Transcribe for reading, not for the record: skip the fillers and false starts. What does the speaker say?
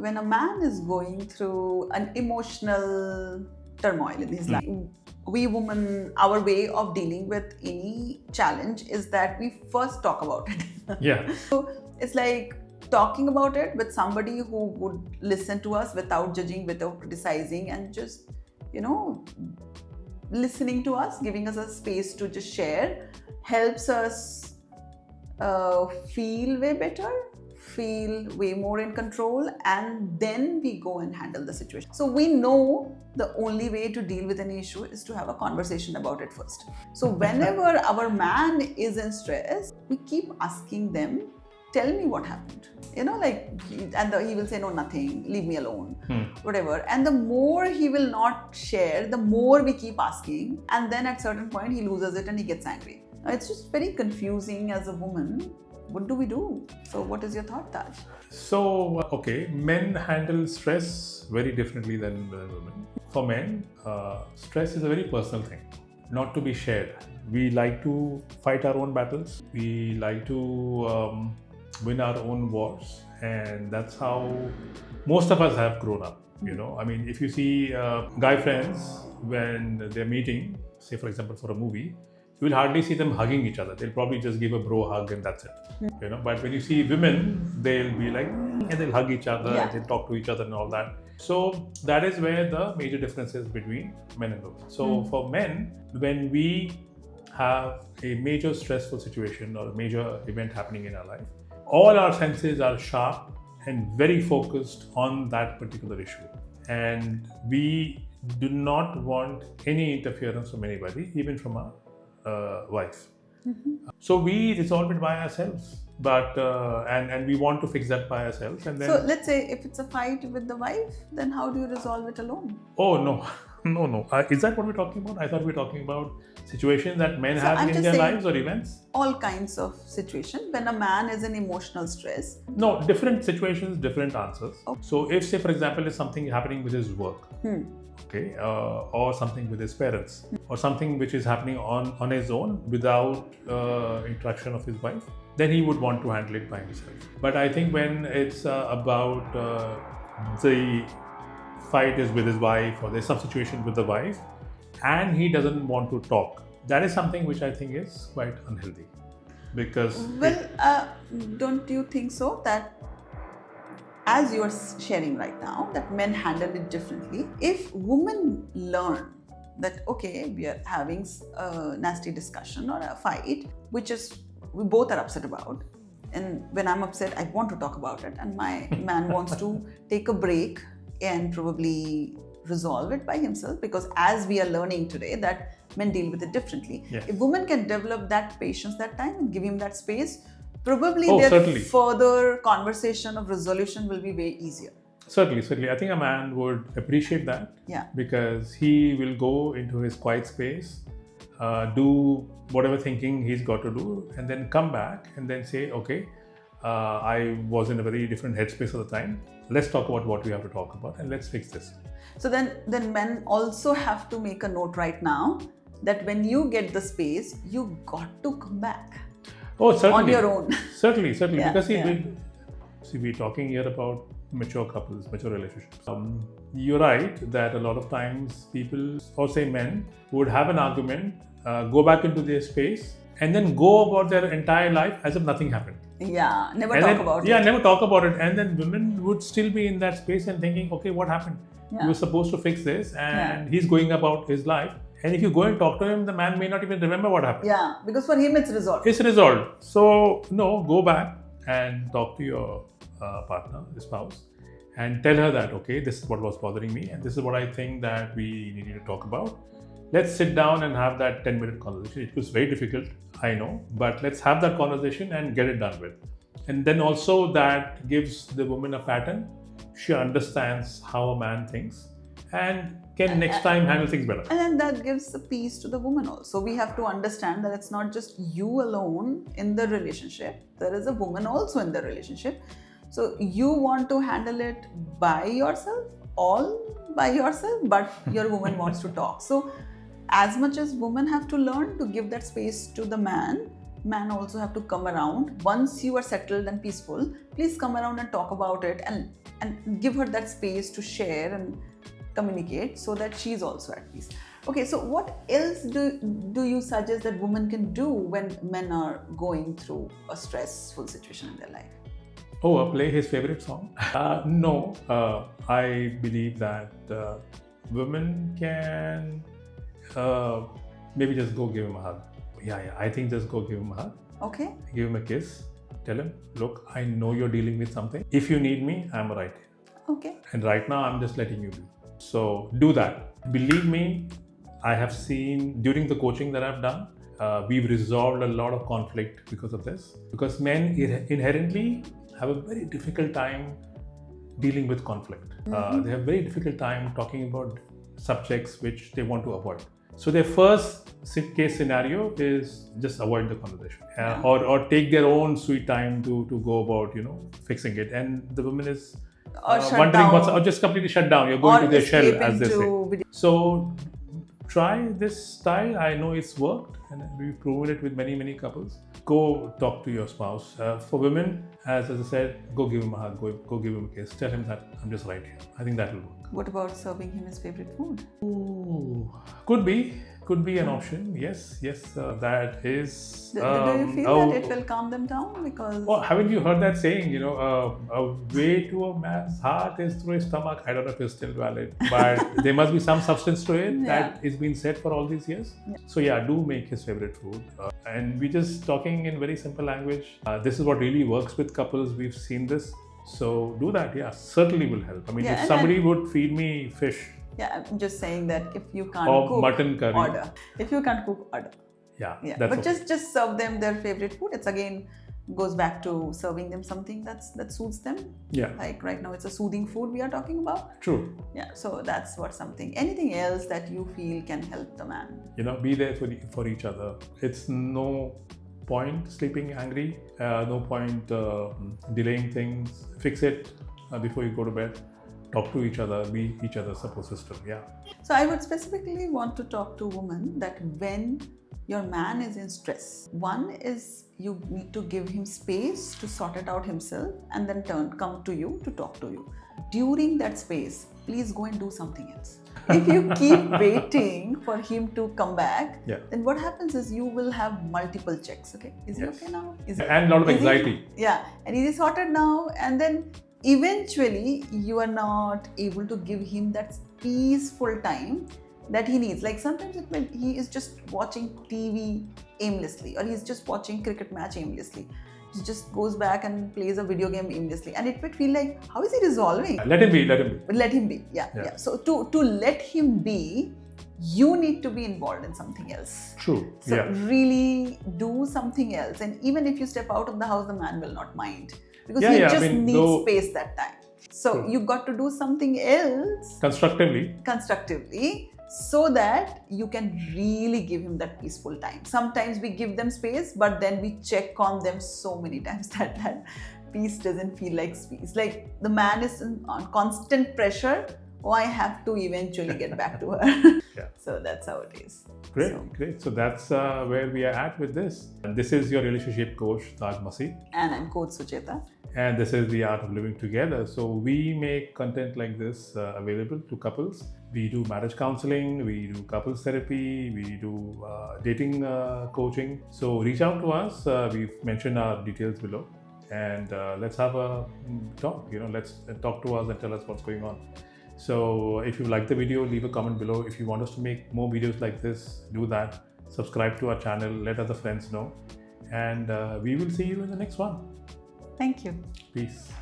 when a man is going through an emotional turmoil in his life, we women, our way of dealing with any challenge is that we first talk about it. Yeah. So it's like talking about it with somebody who would listen to us without judging, without criticizing, and just, listening to us, giving us a space to just share, helps us feel way better, feel way more in control, and then we go and handle the situation. So we know the only way to deal with an issue is to have a conversation about it first. So whenever our man is in stress, we keep asking them, tell me what happened, he will say, no, nothing, leave me alone, whatever. And the more he will not share, the more we keep asking, and then at certain point he loses it and he gets angry. It's just very confusing as a woman. What do we do? So what is your thought, Taj? So, okay, men handle stress very differently than women. For men, stress is a very personal thing, not to be shared. We like to fight our own battles. We like to win our own wars, and that's how most of us have grown up. If you see guy friends when they're meeting, say for example for a movie, you will hardly see them hugging each other. They'll probably just give a bro hug and that's it. But when you see women, they'll be like, and they'll hug each other, and they'll talk to each other and all that. So that is where the major difference is between men and women. So for men, when we have a major stressful situation or a major event happening in our life, all our senses are sharp and very focused on that particular issue. And we do not want any interference from anybody, even from our wife. So we resolve it by ourselves, but and we want to fix that by ourselves. And then, so let's say if it's a fight with the wife, then how do you resolve it alone? Oh no, no. Is that what we're talking about? I thought we were talking about situations that men have in their lives or events. All kinds of situations when a man is in emotional stress. No, different situations, different answers. Okay. So if, say for example, is something happening with his work, okay, or something with his parents, or something which is happening on his own without interaction of his wife, then he would want to handle it by himself. But I think when it's about the fight is with his wife, or there's some situation with the wife and he doesn't want to talk, that is something which I think is quite unhealthy. Because don't you think so that as you're sharing right now that men handle it differently, if women learn that okay, we are having a nasty discussion or a fight which is we both are upset about, and when I'm upset I want to talk about it, and my man wants to take a break and probably resolve it by himself, because as we are learning today that men deal with it differently. Yes. If women can develop that patience that time and give him that space, probably certainly. Further conversation of resolution will be way easier. Certainly. I think a man would appreciate that. Yeah. Because he will go into his quiet space, do whatever thinking he's got to do, and then come back and then say, okay, I was in a very different headspace at the time. Let's talk about what we have to talk about and let's fix this. So then men also have to make a note right now that when you get the space, you got to come back. Oh, certainly. On your own. Certainly. Yeah, Because yeah. we're talking here about mature couples, mature relationships. You're right that a lot of times people, or say men, would have an argument, go back into their space, and then go about their entire life as if nothing happened. Yeah, never talk about it. Yeah, never talk about it. And then women would still be in that space and thinking, okay, what happened? Yeah. You were supposed to fix this, and he's going about his life. And if you go and talk to him, the man may not even remember what happened. Yeah, because for him it's resolved. It's resolved. So, no, go back and talk to your partner, the spouse, and tell her that, okay, this is what was bothering me, and this is what I think that we need to talk about. Let's sit down and have that 10-minute conversation. It was very difficult, I know, but let's have that conversation and get it done with. And then also that gives the woman a pattern. She understands how a man thinks and can next time handle things better. And then that gives a peace to the woman also. We have to understand that it's not just you alone in the relationship. There is a woman also in the relationship. So you want to handle it by yourself, all by yourself, but your woman wants to talk. So as much as women have to learn to give that space to the man also have to come around. Once you are settled and peaceful, please come around and talk about it, and give her that space to share and communicate so that she's also at peace. Okay, so what else do you suggest that women can do when men are going through a stressful situation in their life? Oh, play his favorite song? No, I believe that women can maybe just go give him a hug. Yeah, I think just go give him a hug. Okay. Give him a kiss. Tell him, look, I know you're dealing with something. If you need me, I'm right here. Okay. And right now, I'm just letting you be. So do that. Believe me, I have seen during the coaching that I've done, we've resolved a lot of conflict because of this. Because men inherently have a very difficult time dealing with conflict. They have a very difficult time talking about subjects which they want to avoid. So their first case scenario is just avoid the conversation, or take their own sweet time to go about fixing it. And the woman is wondering or just completely shut down. You're going to their shell, as they say. So try this style. I know it's worked, and we've proven it with many couples. Go talk to your spouse. For women, as I said, go give him a hug, go give him a kiss. Tell him that I'm just right here. I think that will work. What about serving him his favorite food? Ooh, could be an option. Yes, that is. Do you feel that it will calm them down? Because haven't you heard that saying? A way to a man's heart is through his stomach. I don't know if it's still valid, but there must be some substance to it that is being said for all these years. Yeah. So do make his favorite food, and we're just talking in very simple language. This is what really works with couples. We've seen this. So do that. Yeah, certainly will help. I mean, if somebody would feed me fish. Yeah, I'm just saying that if you can't cook, mutton curry. Order. If you can't cook, order. Yeah. But okay. just serve them their favorite food. It's again goes back to serving them something that suits them. Yeah. Like right now, it's a soothing food we are talking about. True. Yeah. So that's what something. Anything else that you feel can help the man? Be there for each other. It's no point sleeping angry. No point delaying things. Fix it before you go to bed. Talk to each other, be each other's support system. Yeah. So I would specifically want to talk to women that when your man is in stress, one is you need to give him space to sort it out himself and then come to you to talk to you. During that space, please go and do something else. If you keep waiting for him to come back, then what happens is you will have multiple checks. Okay, is it okay now? And a lot of anxiety. And it is sorted now, and then eventually you are not able to give him that peaceful time that he needs. Like sometimes when he is just watching TV aimlessly, or he's just watching cricket match aimlessly, he just goes back and plays a video game aimlessly, and it would feel like, how is he resolving? Let him be. Let him be. Yeah. So to let him be, you need to be involved in something else. True. So really do something else, and even if you step out of the house, the man will not mind. Because he just needs space that time. So you've got to do something else constructively, so that you can really give him that peaceful time. Sometimes we give them space, but then we check on them so many times that peace doesn't feel like peace. Like the man is on constant pressure. I have to eventually get back to her. So that's how it is. Great. So that's where we are at with this. And this is your relationship coach, Taj Masih. And I'm Coach Sucheta. And this is the Art of Living Together. So we make content like this available to couples. We do marriage counseling, we do couples therapy, we do dating coaching. So reach out to us. We've mentioned our details below. And let's have a talk. Let's talk to us and tell us what's going on. So if you like the video, leave a comment below. If you want us to make more videos like this, do that. Subscribe to our channel, let other friends know. And we will see you in the next one. Thank you. Peace.